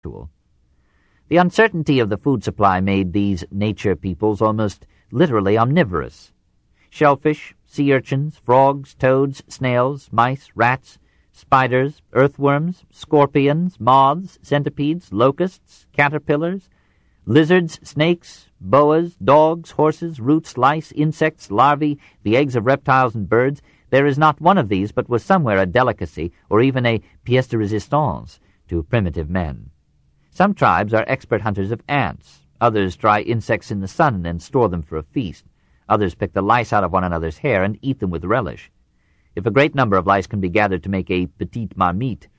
The uncertainty of the food supply made these nature peoples almost literally omnivorous. Shellfish, sea urchins, frogs, toads, snails, mice, rats, spiders, earthworms, scorpions, moths, centipedes, locusts, caterpillars, lizards, snakes, boas, dogs, horses, roots, lice, insects, larvae, the eggs of reptiles and birds, there is not one of these but was somewhere a delicacy or even a pièce de résistance to primitive men. Some tribes are expert hunters of ants. Others dry insects in the sun and store them for a feast. Others pick the lice out of one another's hair and eat them with relish. If a great number of lice can be gathered to make a petite marmite,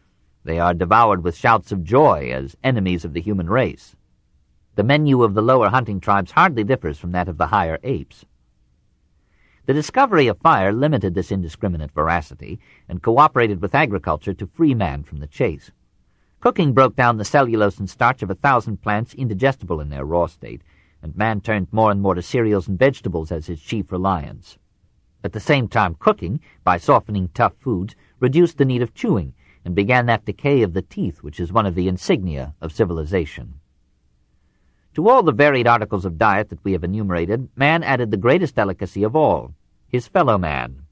they are devoured with shouts of joy as enemies of the human race. The menu of the lower hunting tribes hardly differs from that of the higher apes. The discovery of fire limited this indiscriminate voracity and cooperated with agriculture to free man from the chase. Cooking broke down the cellulose and starch of 1,000 plants indigestible in their raw state, and man turned more and more to cereals and vegetables as his chief reliance. At the same time, cooking, by softening tough foods, reduced the need of chewing and began that decay of the teeth which is one of the insignia of civilization. To all the varied articles of diet that we have enumerated, man added the greatest delicacy of all, his fellow man.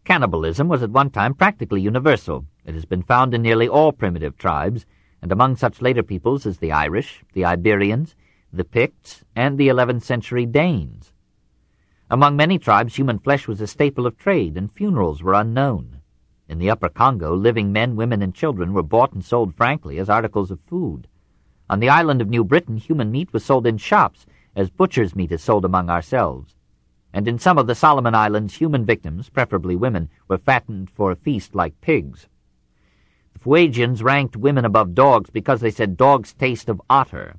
Cannibalism was at one time practically universal. It has been found in nearly all primitive tribes, and among such later peoples as the Irish, the Iberians, the Picts, and the 11th century Danes. Among many tribes, human flesh was a staple of trade, and funerals were unknown. In the Upper Congo, living men, women, and children were bought and sold frankly as articles of food. On the island of New Britain, human meat was sold in shops, as butcher's meat is sold among ourselves. And in some of the Solomon Islands, human victims, preferably women, were fattened for a feast like pigs. The Fuegians ranked women above dogs because they said dogs taste of otter.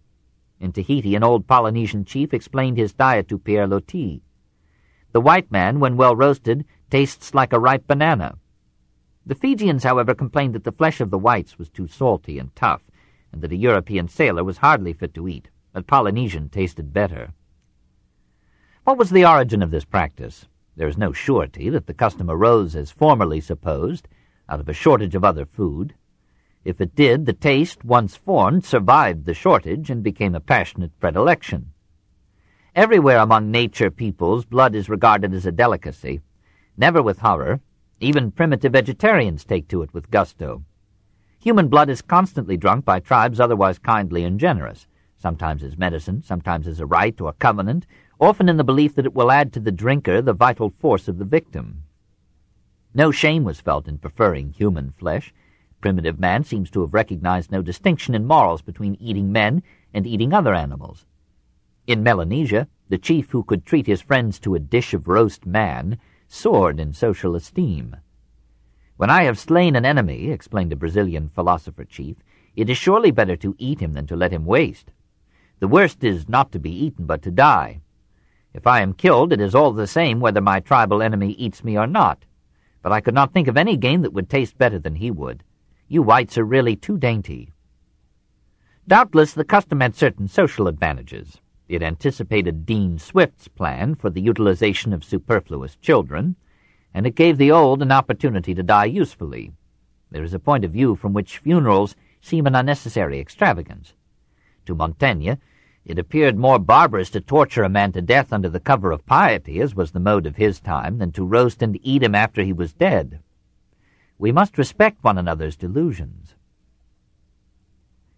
In Tahiti, an old Polynesian chief explained his diet to Pierre Loti. The white man, when well roasted, tastes like a ripe banana. The Fijians, however, complained that the flesh of the whites was too salty and tough, and that a European sailor was hardly fit to eat, but Polynesian tasted better. What was the origin of this practice? There is no surety that the custom arose, as formerly supposed, out of a shortage of other food. If it did, the taste, once formed, survived the shortage and became a passionate predilection. Everywhere among nature peoples, blood is regarded as a delicacy, never with horror. Even primitive vegetarians take to it with gusto. Human blood is constantly drunk by tribes otherwise kindly and generous, sometimes as medicine, sometimes as a rite or covenant, often in the belief that it will add to the drinker the vital force of the victim. No shame was felt in preferring human flesh. Primitive man seems to have recognized no distinction in morals between eating men and eating other animals. In Melanesia, the chief who could treat his friends to a dish of roast man soared in social esteem. "When I have slain an enemy," explained a Brazilian philosopher chief, "it is surely better to eat him than to let him waste. The worst is not to be eaten, but to die. If I am killed, it is all the same whether my tribal enemy eats me or not. But I could not think of any game that would taste better than he would. You whites are really too dainty." Doubtless the custom had certain social advantages. It anticipated Dean Swift's plan for the utilization of superfluous children, and it gave the old an opportunity to die usefully. There is a point of view from which funerals seem an unnecessary extravagance. To Montaigne, it appeared more barbarous to torture a man to death under the cover of piety, as was the mode of his time, than to roast and eat him after he was dead. We must respect one another's delusions.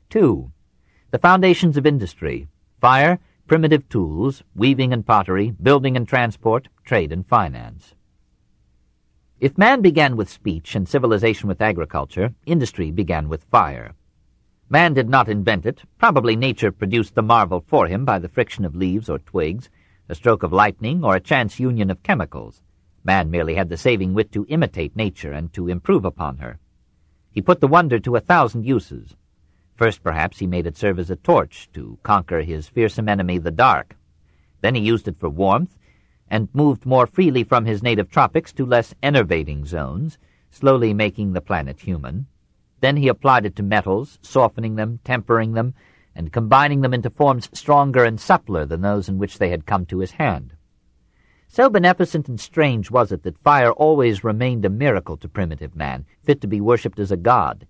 2. The foundations of industry: fire, primitive tools, weaving and pottery, building and transport, trade and finance. If man began with speech and civilization with agriculture, industry began with fire. Man did not invent it. Probably nature produced the marvel for him by the friction of leaves or twigs, a stroke of lightning, or a chance union of chemicals. Man merely had the saving wit to imitate nature and to improve upon her. He put the wonder to 1,000 uses. First, perhaps, he made it serve as a torch to conquer his fearsome enemy, the dark. Then he used it for warmth, and moved more freely from his native tropics to less enervating zones, slowly making the planet human. Then he applied it to metals, softening them, tempering them, and combining them into forms stronger and suppler than those in which they had come to his hand. So beneficent and strange was it that fire always remained a miracle to primitive man, fit to be worshipped as a god.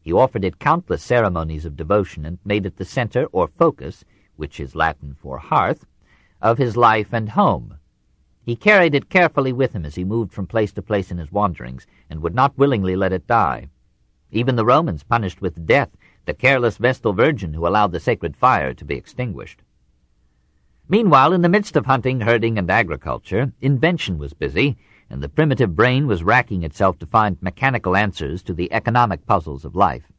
He offered it countless ceremonies of devotion and made it the center or focus, which is Latin for hearth, of his life and home. He carried it carefully with him as he moved from place to place in his wanderings, and would not willingly let it die. Even the Romans punished with death the careless Vestal Virgin who allowed the sacred fire to be extinguished. Meanwhile, in the midst of hunting, herding, and agriculture, invention was busy, and the primitive brain was racking itself to find mechanical answers to the economic puzzles of life.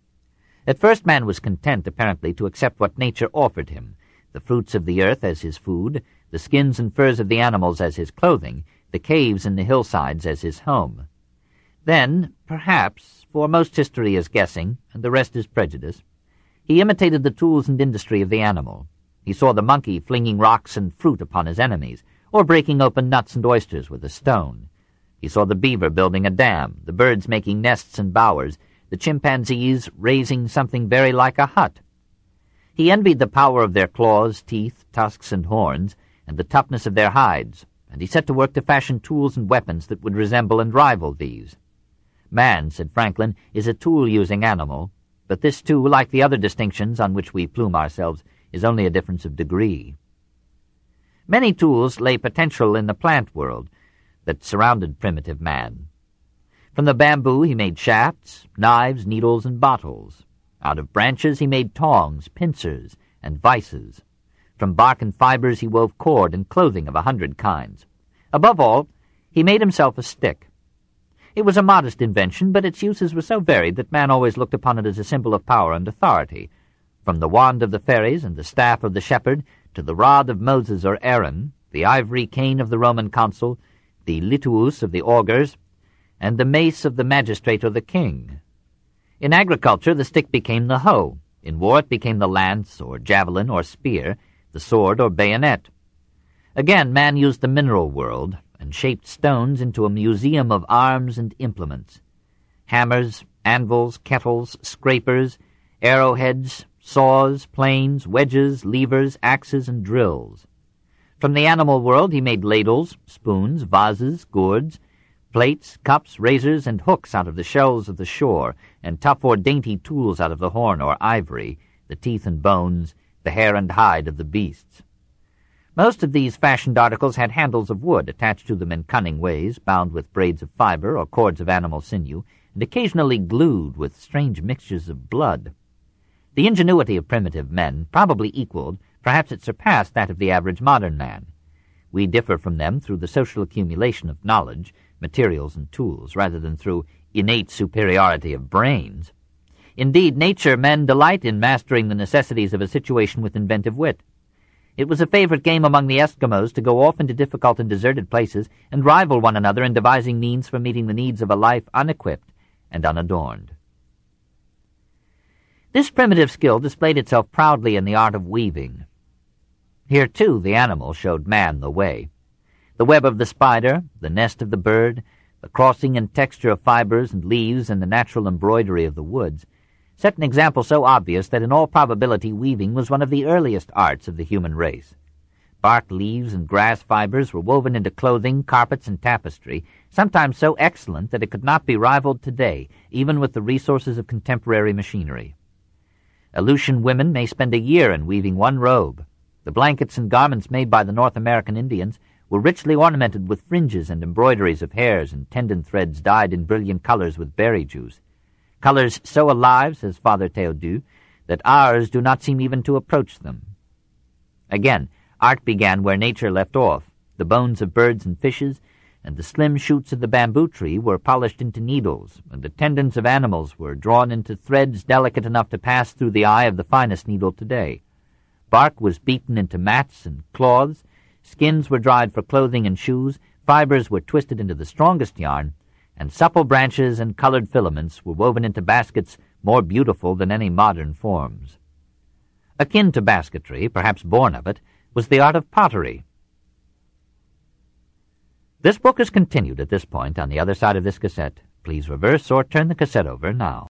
At first man was content, apparently, to accept what nature offered him, the fruits of the earth as his food, the skins and furs of the animals as his clothing, the caves and the hillsides as his home. Then, perhaps, for most history is guessing, and the rest is prejudice, he imitated the tools and industry of the animal. He saw the monkey flinging rocks and fruit upon his enemies, or breaking open nuts and oysters with a stone. He saw the beaver building a dam, the birds making nests and bowers, the chimpanzees raising something very like a hut. He envied the power of their claws, teeth, tusks, and horns, and the toughness of their hides, and he set to work to fashion tools and weapons that would resemble and rival these. Man, said Franklin, is a tool-using animal, but this too, like the other distinctions on which we plume ourselves, is only a difference of degree. Many tools lay potential in the plant world that surrounded primitive man. From the bamboo he made shafts, knives, needles, and bottles. Out of branches he made tongs, pincers, and vices. From bark and fibers he wove cord and clothing of 100 kinds. Above all, he made himself a stick. It was a modest invention, but its uses were so varied that man always looked upon it as a symbol of power and authority. From the wand of the fairies and the staff of the shepherd to the rod of Moses or Aaron, the ivory cane of the Roman consul, the lituus of the augurs, and the mace of the magistrate or the king. In agriculture, the stick became the hoe. In war, it became the lance or javelin or spear, the sword or bayonet. Again, man used the mineral world and shaped stones into a museum of arms and implements. Hammers, anvils, kettles, scrapers, arrowheads, saws, planes, wedges, levers, axes, and drills. From the animal world he made ladles, spoons, vases, gourds, plates, cups, razors, and hooks out of the shells of the shore, and tough or dainty tools out of the horn or ivory, the teeth and bones, the hair and hide of the beasts. Most of these fashioned articles had handles of wood attached to them in cunning ways, bound with braids of fiber or cords of animal sinew, and occasionally glued with strange mixtures of blood. The ingenuity of primitive men probably equaled, perhaps it surpassed, that of the average modern man. We differ from them through the social accumulation of knowledge, materials, and tools, rather than through innate superiority of brains. Indeed, nature men delight in mastering the necessities of a situation with inventive wit. It was a favorite game among the Eskimos to go off into difficult and deserted places and rival one another in devising means for meeting the needs of a life unequipped and unadorned. This primitive skill displayed itself proudly in the art of weaving. Here, too, the animal showed man the way. The web of the spider, the nest of the bird, the crossing and texture of fibers and leaves, and the natural embroidery of the woods set an example so obvious that in all probability weaving was one of the earliest arts of the human race. Bark, leaves, and grass fibers were woven into clothing, carpets, and tapestry, sometimes so excellent that it could not be rivaled today, even with the resources of contemporary machinery. Aleutian women may spend a year in weaving one robe. The blankets and garments made by the North American Indians were richly ornamented with fringes and embroideries of hairs and tendon threads dyed in brilliant colors with berry juice. Colors so alive, says Father Théodule, that ours do not seem even to approach them. Again, art began where nature left off. The bones of birds and fishes and the slim shoots of the bamboo tree were polished into needles, and the tendons of animals were drawn into threads delicate enough to pass through the eye of the finest needle today. Bark was beaten into mats and cloths, skins were dried for clothing and shoes, fibers were twisted into the strongest yarn, and supple branches and colored filaments were woven into baskets more beautiful than any modern forms. Akin to basketry, perhaps born of it, was the art of pottery. This book is continued at this point on the other side of this cassette. Please reverse or turn the cassette over now.